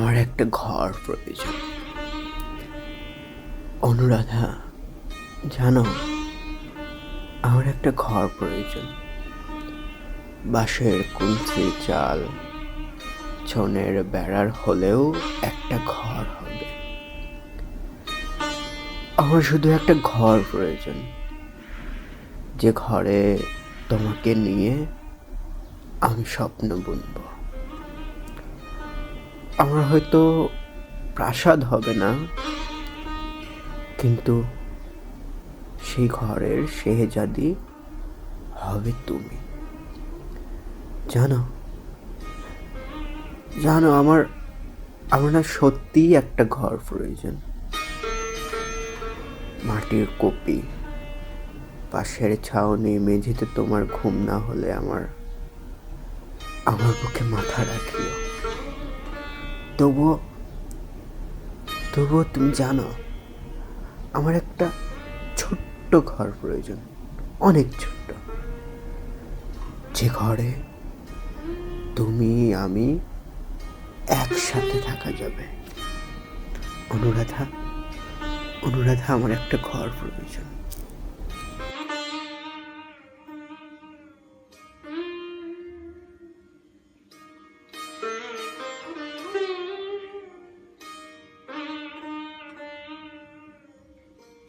আমার একটা ঘর প্রয়োজন। অনুরাধা, জানো, আমার একটা ঘর প্রয়োজন। বাঁশের কুঞ্চির চাল, ছনের বেড়ার হলেও একটা ঘর হবে। আমার শুধু একটা ঘর প্রয়োজন, যে ঘরে তোমাকে নিয়ে আমি স্বপ্ন বুনব। আমার হয়তো প্রাসাদ হবে না, কিন্তু সেই ঘরের শেহজাদি হবে তুমি। জানো জানো আমার আমার না সত্যিই একটা ঘর প্রয়োজন। মাটির কপি, পাশের ছাউনি, মেঝেতে তোমার ঘুম না হলে আমার আমার বুকে মাথা রাখিও। তবুও তবুও তুমি জানো, আমার একটা ছোট্ট ঘর প্রয়োজন, অনেক ছোট্ট, যে ঘরে তুমি আমি একসাথে থাকা যাবে। অনুরাধা, অনুরাধা, আমার একটা ঘর প্রয়োজন।